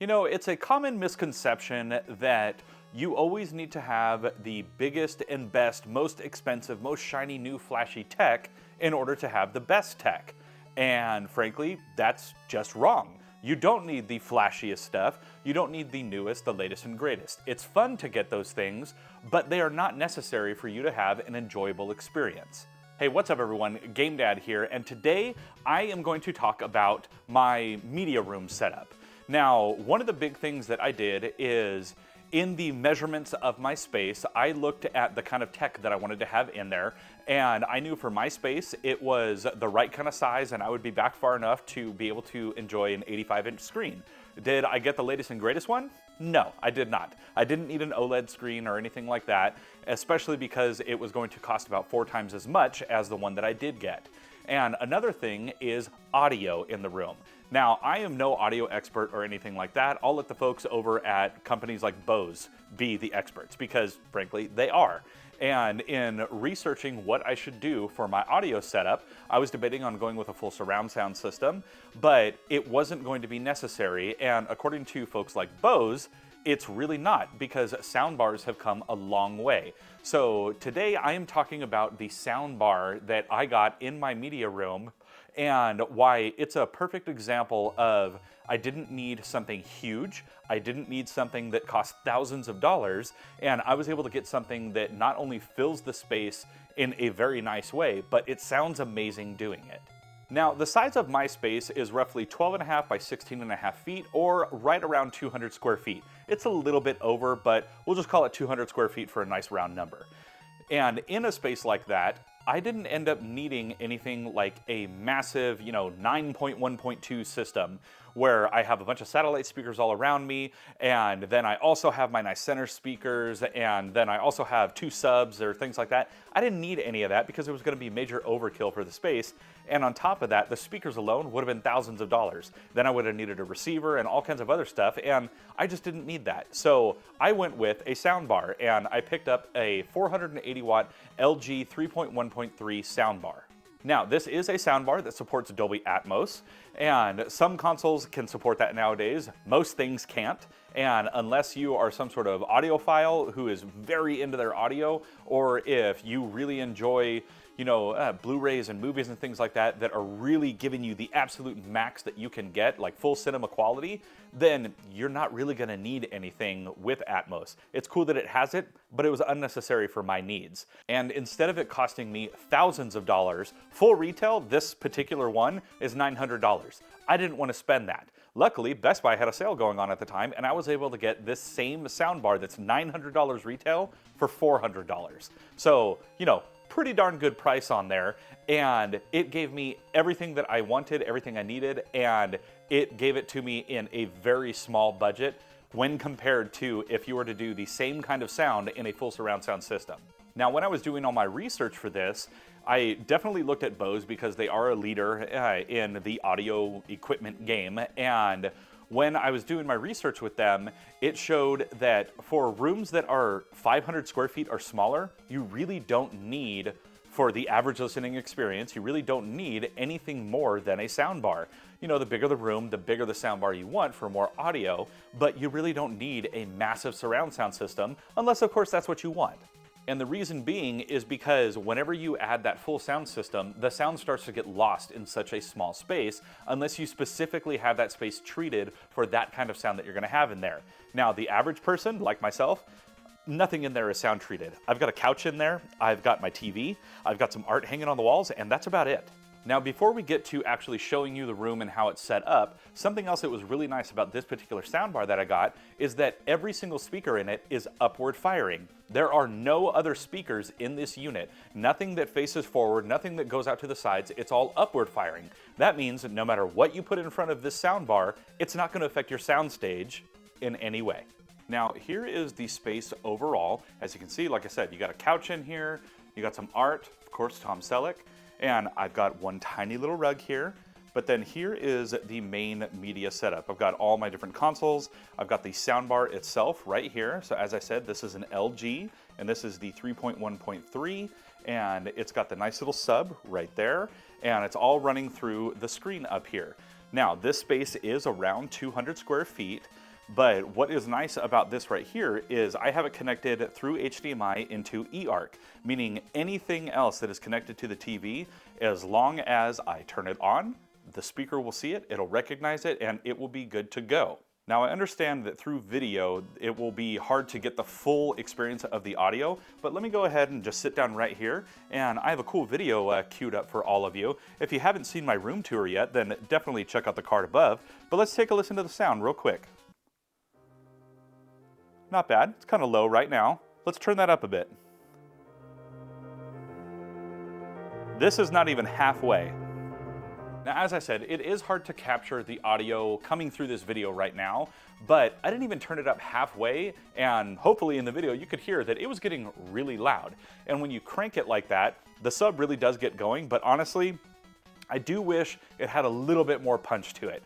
You know, it's a common misconception that you always need to have the biggest and best, most expensive, most shiny new flashy tech in order to have the best tech. And frankly, that's just wrong. You don't need the flashiest stuff. You don't need the newest, the latest, and greatest. It's fun to get those things, but they are not necessary for you to have an enjoyable experience. Hey, what's up everyone? GameDad here, and today I am going to talk about my media room setup. Now, one of the big things that I did is in the measurements of my space, I looked at the kind of tech that I wanted to have in there, and I knew for my space it was the right kind of size and I would be back far enough to be able to enjoy an 85-inch screen. Did I get the latest and greatest one? No, I did not. I didn't need an OLED screen or anything like that, especially because it was going to cost about 4 times as much as the one that I did get. And another thing is audio in the room. Now, I am no audio expert or anything like that. I'll let the folks over at companies like Bose be the experts because, frankly, they are. And in researching what I should do for my audio setup, I was debating on going with a full surround sound system, but it wasn't going to be necessary. And according to folks like Bose, it's really not, because soundbars have come a long way. So today I am talking about the soundbar that I got in my media room and why it's a perfect example of I didn't need something huge, I didn't need something that cost thousands of dollars, and I was able to get something that not only fills the space in a very nice way, but it sounds amazing doing it. Now, the size of my space is roughly 12.5 by 16.5 feet, or right around 200 square feet. It's a little bit over, but we'll just call it 200 square feet for a nice round number. And in a space like that, I didn't end up needing anything like a massive, 9.1.2 system where I have a bunch of satellite speakers all around me, and then I also have my nice center speakers, and then I also have 2 subs or things like that. I didn't need any of that because it was going to be major overkill for the space, and on top of that, the speakers alone would have been thousands of dollars. Then I would have needed a receiver and all kinds of other stuff, and I just didn't need that. So I went with a soundbar, and I picked up a 480 watt LG 3.1.3 soundbar. Now, this is a soundbar that supports Dolby Atmos, and some consoles can support that nowadays. Most things can't, and unless you are some sort of audiophile who is very into their audio, or if you really enjoy Blu-rays and movies and things like that that are really giving you the absolute max that you can get, like full cinema quality, then you're not really going to need anything with Atmos. It's cool that it has it, but it was unnecessary for my needs. And instead of it costing me thousands of dollars, full retail, this particular one is $900. I didn't want to spend that. Luckily, Best Buy had a sale going on at the time, and I was able to get this same soundbar that's $900 retail for $400. So, pretty darn good price on there, and it gave me everything that I wanted, everything I needed, and it gave it to me in a very small budget when compared to if you were to do the same kind of sound in a full surround sound system. Now, when I was doing all my research for this, I definitely looked at Bose because they are a leader in the audio equipment game, and when I was doing my research with them, it showed that for rooms that are 500 square feet or smaller, you really don't need, for the average listening experience, you really don't need anything more than a soundbar. The bigger the room, the bigger the soundbar you want for more audio, but you really don't need a massive surround sound system, unless of course that's what you want. And the reason being is because whenever you add that full sound system, the sound starts to get lost in such a small space unless you specifically have that space treated for that kind of sound that you're going to have in there. Now, the average person, like myself, nothing in there is sound treated. I've got a couch in there, I've got my TV, I've got some art hanging on the walls, and that's about it. Now, before we get to actually showing you the room and how it's set up, something else that was really nice about this particular soundbar that I got is that every single speaker in it is upward firing. There are no other speakers in this unit. Nothing that faces forward, nothing that goes out to the sides, it's all upward firing. That means that no matter what you put in front of this soundbar, it's not going to affect your soundstage in any way. Now, here is the space overall. As you can see, like I said, you got a couch in here, you got some art, of course, Tom Selleck. And I've got one tiny little rug here, but then here is the main media setup. I've got all my different consoles. I've got the soundbar itself right here. So as I said, this is an LG, and this is the 3.1.3, and it's got the nice little sub right there, and it's all running through the screen up here. Now, this space is around 200 square feet, But what is nice about this right here is I have it connected through HDMI into eARC, meaning anything else that is connected to the TV, as long as I turn it on, the speaker will see it, it'll recognize it, and it will be good to go. Now, I understand that through video, it will be hard to get the full experience of the audio, but let me go ahead and just sit down right here, and I have a cool video queued up for all of you. If you haven't seen my room tour yet, then definitely check out the card above, but let's take a listen to the sound real quick. Not bad, it's kind of low right now. Let's turn that up a bit. This is not even halfway. Now, as I said, it is hard to capture the audio coming through this video right now, but I didn't even turn it up halfway, and hopefully in the video you could hear that it was getting really loud. And when you crank it like that, the sub really does get going, but honestly, I do wish it had a little bit more punch to it.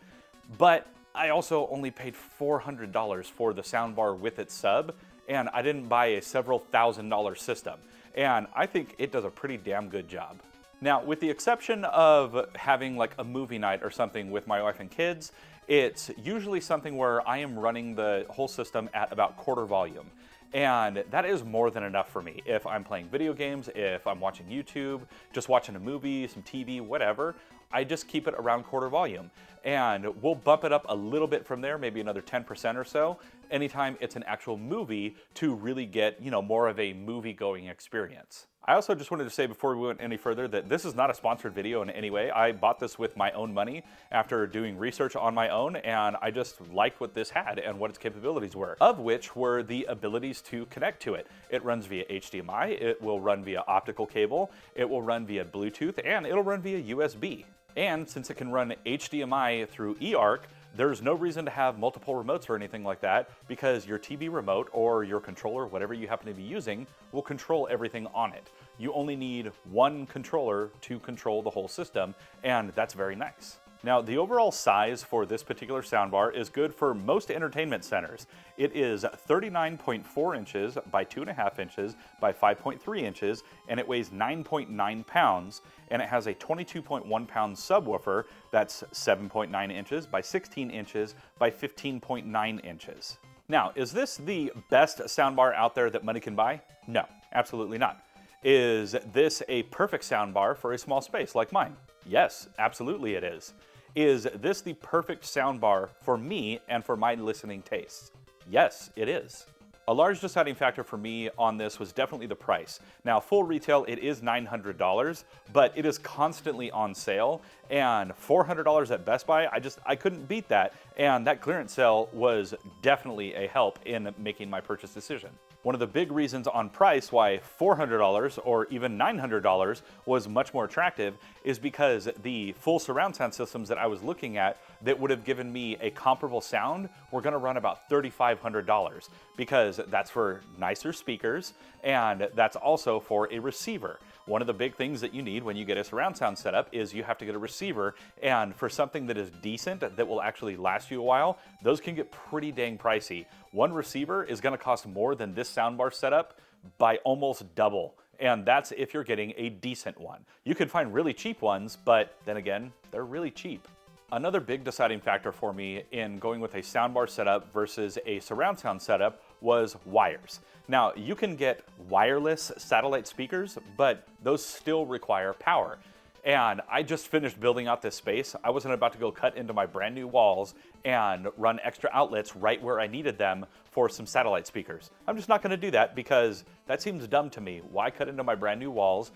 But I also only paid $400 for the soundbar with its sub, and I didn't buy a several $1,000 system. And I think it does a pretty damn good job. Now, with the exception of having like a movie night or something with my wife and kids, it's usually something where I am running the whole system at about quarter volume. And that is more than enough for me. If I'm playing video games, if I'm watching YouTube, just watching a movie, some TV, whatever, I just keep it around quarter volume. And we'll bump it up a little bit from there, maybe another 10% or so, anytime it's an actual movie to really get, more of a movie-going experience. I also just wanted to say before we went any further that this is not a sponsored video in any way. I bought this with my own money after doing research on my own, and I just liked what this had and what its capabilities were, of which were the abilities to connect to it. It runs via HDMI, it will run via optical cable, it will run via Bluetooth, and it'll run via USB. And since it can run HDMI through eARC, there's no reason to have multiple remotes or anything like that, because your TV remote or your controller, whatever you happen to be using, will control everything on it. You only need one controller to control the whole system, and that's very nice. Now, the overall size for this particular soundbar is good for most entertainment centers. It is 39.4 inches by 2.5 inches by 5.3 inches, and it weighs 9.9 pounds, and it has a 22.1 pound subwoofer that's 7.9 inches by 16 inches by 15.9 inches. Now, is this the best soundbar out there that money can buy? No, absolutely not. Is this a perfect soundbar for a small space like mine? Yes, absolutely it is. Is this the perfect soundbar for me and for my listening tastes? Yes, it is. A large deciding factor for me on this was definitely the price. Now, full retail, it is $900, but it is constantly on sale, and $400 at Best Buy, I couldn't beat that, and that clearance sale was definitely a help in making my purchase decision. One of the big reasons on price why $400 or even $900 was much more attractive is because the full surround sound systems that I was looking at that would have given me a comparable sound were going to run about $3,500, because that's for nicer speakers and that's also for a receiver. One of the big things that you need when you get a surround sound setup is you have to get a receiver, and for something that is decent, that will actually last you a while, those can get pretty dang pricey. One receiver is going to cost more than this soundbar setup by almost double, and that's if you're getting a decent one. You can find really cheap ones, but then again, they're really cheap. Another big deciding factor for me in going with a soundbar setup versus a surround sound setup was wires. Now, you can get wireless satellite speakers, but those still require power. And I just finished building out this space. I wasn't about to go cut into my brand new walls and run extra outlets right where I needed them for some satellite speakers. I'm just not gonna do that because that seems dumb to me. Why cut into my brand new walls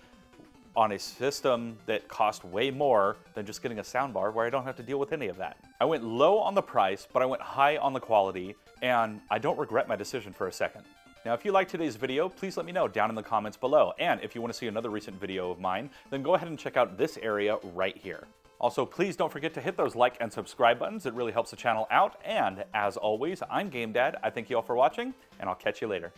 on a system that cost way more than just getting a soundbar where I don't have to deal with any of that? I went low on the price, but I went high on the quality, and I don't regret my decision for a second. Now, if you liked today's video, please let me know down in the comments below. And if you want to see another recent video of mine, then go ahead and check out this area right here. Also, please don't forget to hit those like and subscribe buttons. It really helps the channel out. And as always, I'm GameDad. I thank you all for watching, and I'll catch you later.